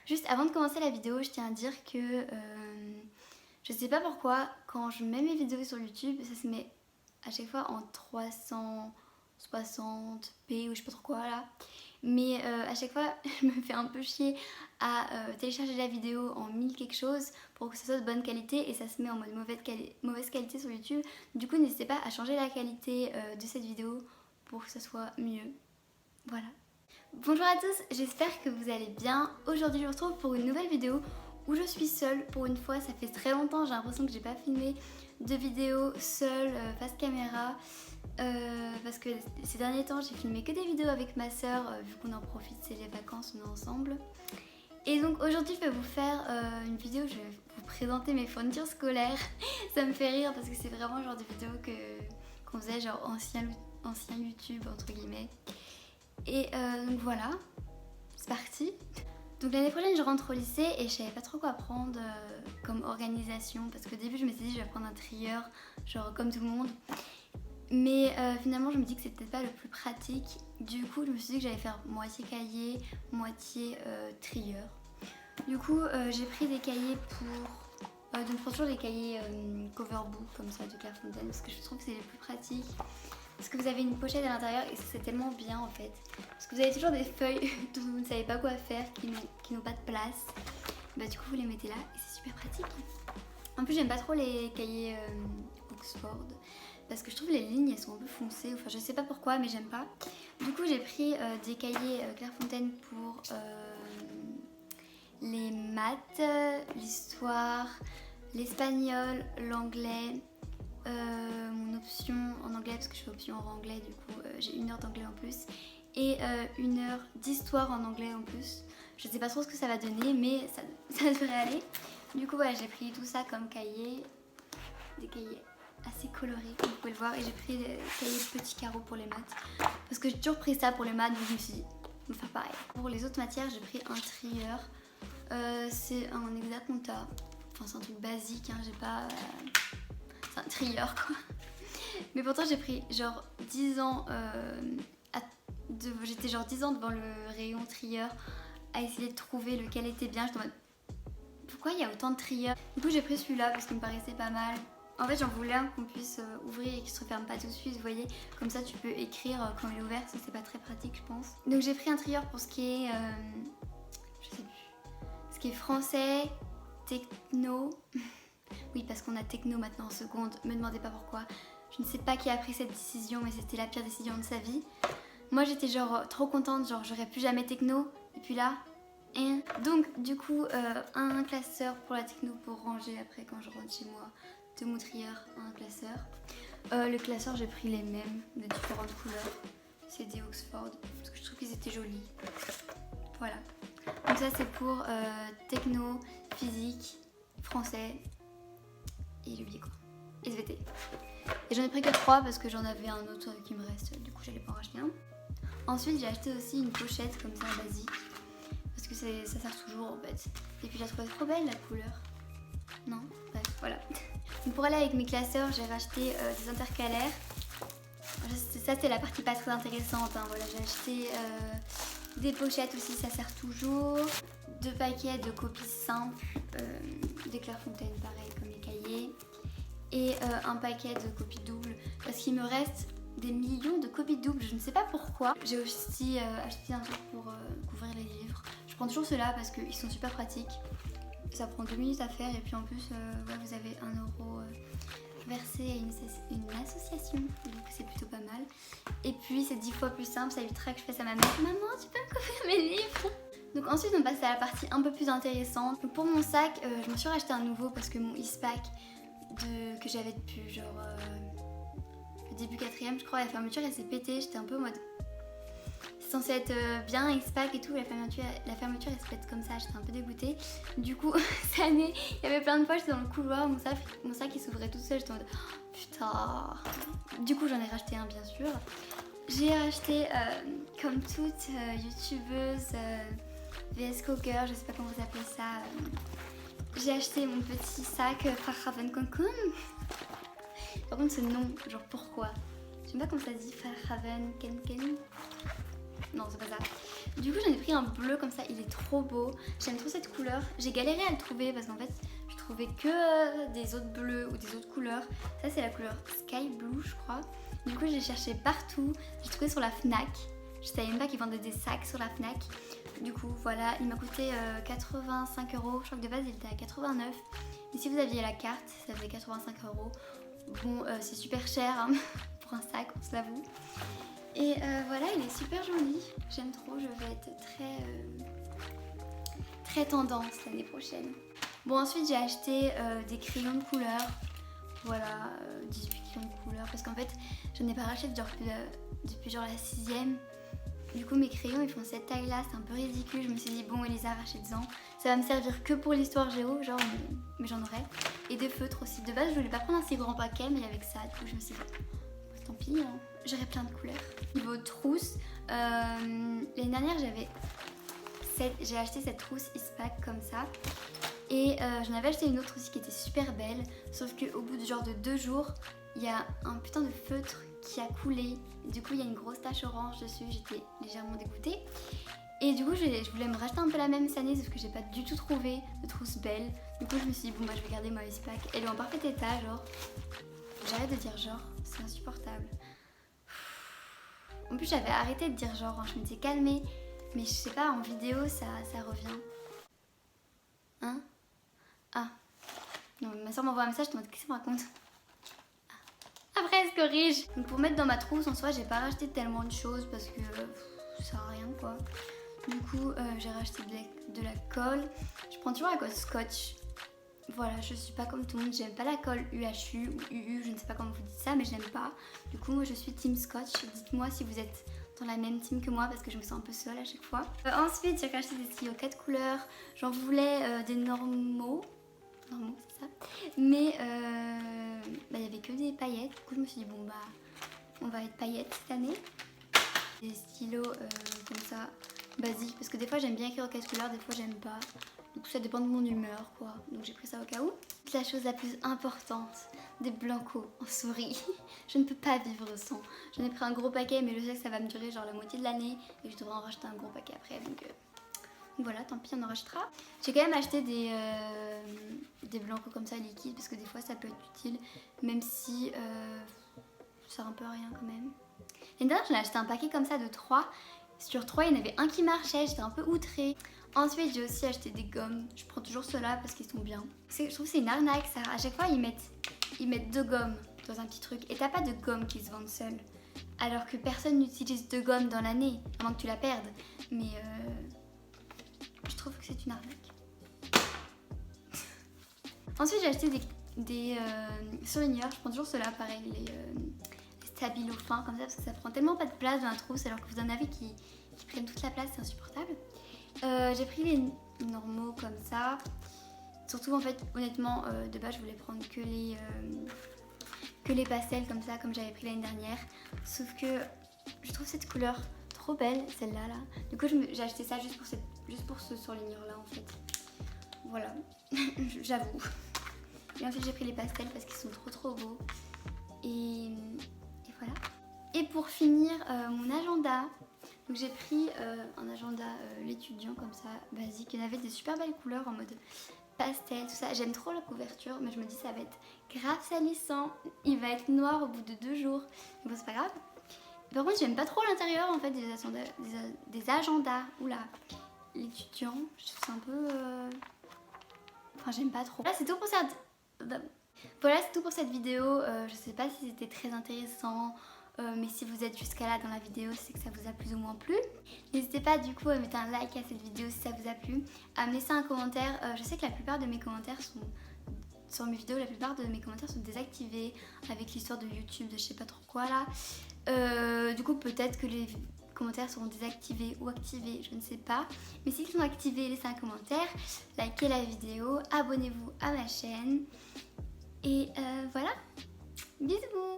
Juste avant de commencer la vidéo, je tiens à dire que je sais pas pourquoi, quand je mets mes vidéos sur YouTube, ça se met à chaque fois en 360p ou je sais pas trop quoi là. Mais à chaque fois, je me fais un peu chier à télécharger la vidéo en 1000 quelque chose pour que ça soit de bonne qualité et ça se met en mode mauvaise qualité sur YouTube. Du coup, n'hésitez pas à changer la qualité de cette vidéo pour que ça soit mieux. Voilà. Bonjour à tous, j'espère que vous allez bien. Aujourd'hui, je vous retrouve pour une nouvelle vidéo où je suis seule. Pour une fois, ça fait très longtemps, j'ai l'impression que j'ai pas filmé de vidéo seule face caméra. Parce que ces derniers temps j'ai filmé que des vidéos avec ma soeur vu qu'on en profite, c'est les vacances, on est ensemble. Et donc aujourd'hui je vais vous faire une vidéo où je vais vous présenter mes fournitures scolaires. Ça me fait rire parce que c'est vraiment le genre de vidéo qu'on faisait genre ancien YouTube entre guillemets. Et donc voilà, c'est parti. Donc l'année prochaine je rentre au lycée et je savais pas trop quoi prendre comme organisation parce qu'au début je me suis dit je vais prendre un trieur genre comme tout le monde. Mais finalement je me dis que c'est peut-être pas le plus pratique. Du coup je me suis dit que j'allais faire moitié cahier, moitié trieur. Du coup j'ai pris des cahiers pour... donc je prends toujours des cahiers cover book comme ça de Clairefontaine parce que je trouve que c'est les plus pratiques. Parce que vous avez une pochette à l'intérieur et c'est tellement bien en fait. Parce que vous avez toujours des feuilles dont vous ne savez pas quoi faire, qui n'ont pas de place. Bah du coup vous les mettez là et c'est super pratique. En plus j'aime pas trop les cahiers Oxford. Parce que je trouve les lignes elles sont un peu foncées, enfin je sais pas pourquoi mais j'aime pas. Du coup j'ai pris des cahiers Clairefontaine pour les maths, l'histoire, l'espagnol, l'anglais, mon option en anglais parce que je fais option en anglais du coup j'ai 1 heure d'anglais en plus et 1 heure d'histoire en anglais en plus. Je sais pas trop ce que ça va donner mais ça devrait aller. Du coup voilà j'ai pris tout ça comme cahier, des cahiers assez coloré comme vous pouvez le voir et j'ai pris des cahiers petits carreaux pour les maths parce que j'ai toujours pris ça pour les maths donc je me suis dit on va faire pareil. Pour les autres matières j'ai pris un trieur, c'est un exact compta, enfin c'est un truc basique hein, j'ai pas... c'est un trieur quoi. Mais pourtant j'ai pris genre 10 ans, j'étais genre 10 ans devant le rayon trieur à essayer de trouver lequel était bien, j'étais en mode pourquoi il y a autant de trieurs. Du coup j'ai pris celui-là parce qu'il me paraissait pas mal. En fait j'en voulais un qu'on puisse ouvrir et qui se referme pas tout de suite, vous voyez. Comme ça tu peux écrire quand il est ouvert, ça c'est pas très pratique je pense. Donc j'ai pris un trieur pour ce qui est, je sais plus, ce qui est français, techno. Oui parce qu'on a techno maintenant en seconde, me demandez pas pourquoi. Je ne sais pas qui a pris cette décision mais c'était la pire décision de sa vie. Moi j'étais genre trop contente, genre j'aurais plus jamais techno et puis là... Donc du coup un classeur pour la techno pour ranger après quand je rentre chez moi de mon trieur, un classeur. Le classeur j'ai pris les mêmes de différentes couleurs, c'est des Oxford parce que je trouve qu'ils étaient jolis. Voilà, donc ça c'est pour techno, physique, français et j'ai oublié quoi, SVT. Et j'en ai pris que 3 parce que j'en avais un autre qui me reste, du coup j'allais pas en racheter un. Ensuite j'ai acheté aussi une pochette comme ça basique parce que ça sert toujours en fait. Et puis je la trouvais trop belle la couleur. Non, bref, voilà. Donc pour aller avec mes classeurs, j'ai racheté des intercalaires. Ça c'est la partie pas très intéressante, hein. Voilà, j'ai acheté des pochettes aussi, ça sert toujours. 2 paquets de copies simples, des Clairefontaine pareil comme les cahiers. Et un paquet de copies doubles parce qu'il me reste des millions de copies doubles, je ne sais pas pourquoi. J'ai aussi acheté un truc pour couvrir les livres. Je prends toujours ceux-là parce qu'ils sont super pratiques. Ça prend 2 minutes à faire et puis en plus ouais, vous avez 1 euro versé à une association, donc c'est plutôt pas mal. Et puis c'est 10 fois plus simple, ça évitera que je fasse à ma mère maman tu peux me couvrir mes livres. Donc ensuite on passe à la partie un peu plus intéressante. Donc pour mon sac je me suis racheté un nouveau parce que mon Eastpak que j'avais depuis genre le début 4ème je crois, la fermeture elle s'est pétée, j'étais un peu en mode c'est censé être bien X-Pack et tout, la fermeture elle se pète comme ça, j'étais un peu dégoûtée. Du coup cette année il y avait plein de fois j'étais dans le couloir, mon sac il s'ouvrait tout seul, j'étais en mode oh, putain. Du coup j'en ai racheté un bien sûr. J'ai racheté comme toute youtubeuse VS Coker, je sais pas comment vous appelez ça. J'ai acheté mon petit sac Fjallraven Kanken. Par contre ce nom, genre pourquoi? Je sais pas comment ça se dit, Fjallraven Kanken. Non c'est pas ça. Du coup j'en ai pris un bleu comme ça, il est trop beau. J'aime trop cette couleur. J'ai galéré à le trouver parce qu'en fait je trouvais que des autres bleus ou des autres couleurs. Ça c'est la couleur Sky Blue je crois. Du coup j'ai cherché partout, j'ai trouvé sur la Fnac. Je savais même pas qu'ils vendaient des sacs sur la Fnac. Du coup voilà, il m'a coûté 85 €. Je crois que de base il était à 89. Mais si vous aviez la carte, ça faisait 85 €. Bon, c'est super cher hein, pour un sac, on se l'avoue. Et voilà, il est super joli. J'aime trop, je vais être très tendance l'année prochaine. Bon, ensuite j'ai acheté des crayons de couleur. Voilà, 18 crayons de couleur. Parce qu'en fait, je n'ai pas racheté depuis genre la 6ème. Du coup mes crayons ils font cette taille là, c'est un peu ridicule. Je me suis dit bon Elisa, rachète-en. Ça va me servir que pour l'histoire géo, genre, mais j'en aurai. Et des feutres aussi. De base je voulais pas prendre un si grand paquet, mais avec ça, du coup je me suis dit tant pis, hein. J'aurai plein de couleurs. Niveau trousse, l'année dernière j'ai acheté cette trousse Eastpak comme ça. Et j'en avais acheté une autre aussi qui était super belle. Sauf qu'au bout de genre de 2 jours, il y a un putain de feutre qui a coulé. Du coup il y a une grosse tache orange dessus, j'étais légèrement dégoûtée. Et du coup je voulais me racheter un peu la même cette année, sauf que j'ai pas du tout trouvé de trousse belle. Du coup je me suis dit bon bah je vais garder ma Eastpak. Elle est en parfait état genre. J'arrête de dire genre, c'est insupportable. En plus j'avais arrêté de dire genre, hein, je m'étais calmée. Mais je sais pas, en vidéo ça revient. Hein? Ah. Non, ma soeur m'envoie un message, je te demande qu'est-ce que ça me raconte. Après elle se corrige. Donc pour mettre dans ma trousse en soi, j'ai pas racheté tellement de choses parce que ça sert à rien quoi. Du coup j'ai racheté de la colle. Je prends toujours la colle Scotch. Voilà, je suis pas comme tout le monde, j'aime pas la colle UHU ou UU, je ne sais pas comment vous dites ça, mais je n'aime pas. Du coup moi je suis team Scotch. Dites-moi si vous êtes dans la même team que moi parce que je me sens un peu seule à chaque fois. Ensuite j'ai acheté des stylos 4 couleurs. J'en voulais des normaux, c'est ça. Mais il y avait que des paillettes. Du coup je me suis dit bon bah on va être paillettes cette année. Des stylos comme ça basiques parce que des fois j'aime bien écrire aux 4 couleurs, des fois j'aime pas. Du coup ça dépend de mon humeur quoi. Donc j'ai pris ça au cas où. La chose la plus importante, des blancos en souris. Je ne peux pas vivre sans. J'en ai pris un gros paquet mais je sais que ça va me durer genre la moitié de l'année et je devrais en racheter un gros paquet après. Donc voilà, tant pis on en rachètera. J'ai quand même acheté des blancos comme ça liquides parce que des fois ça peut être utile. Même si ça sert un peu à rien quand même. L'année dernière j'en ai acheté un paquet comme ça de 3. Sur 3 il y en avait un qui marchait, j'étais un peu outrée. Ensuite j'ai aussi acheté des gommes, je prends toujours ceux-là parce qu'ils sont bien. Je trouve que c'est une arnaque ça, à chaque fois ils mettent 2 gommes dans un petit truc et t'as pas de gommes qui se vendent seules. Alors que personne n'utilise 2 gommes dans l'année, à moins que tu la perdes. Mais je trouve que c'est une arnaque. Ensuite j'ai acheté des surligneurs, je prends toujours ceux-là pareil, les stabilo fins comme ça parce que ça prend tellement pas de place dans la trousse alors que vous en avez qui prennent toute la place, c'est insupportable. J'ai pris les normaux comme ça. Surtout en fait honnêtement de base je voulais prendre que les pastels comme ça comme j'avais pris l'année dernière. Sauf que je trouve cette couleur trop belle, celle-là là. Du coup j'ai acheté ça juste pour ce surligneur là en fait. Voilà, j'avoue. Et ensuite j'ai pris les pastels parce qu'ils sont trop beaux. Et voilà. Et pour finir mon agenda. Donc j'ai pris un agenda l'étudiant comme ça, basique. Il y en avait des super belles couleurs en mode pastel, tout ça. J'aime trop la couverture, mais je me dis ça va être grave salissant. Il va être noir au bout de 2 jours. Mais bon c'est pas grave. Par contre j'aime pas trop l'intérieur en fait des agendas. Oula, l'étudiant, je trouve ça un peu... Enfin j'aime pas trop. Là c'est tout pour cette... Voilà c'est tout pour cette vidéo. Je sais pas si c'était très intéressant. Mais si vous êtes jusqu'à là dans la vidéo, c'est que ça vous a plus ou moins plu. N'hésitez pas du coup à mettre un like à cette vidéo si ça vous a plu, à me laisser un commentaire. Je sais que la plupart de mes commentaires sont sur mes vidéos, la plupart de mes commentaires sont désactivés avec l'histoire de YouTube, de je sais pas trop quoi là. Du coup peut-être que les commentaires seront désactivés ou activés, je ne sais pas. Mais s'ils sont activés, laissez un commentaire, likez la vidéo, abonnez-vous à ma chaîne. Et voilà, bisous.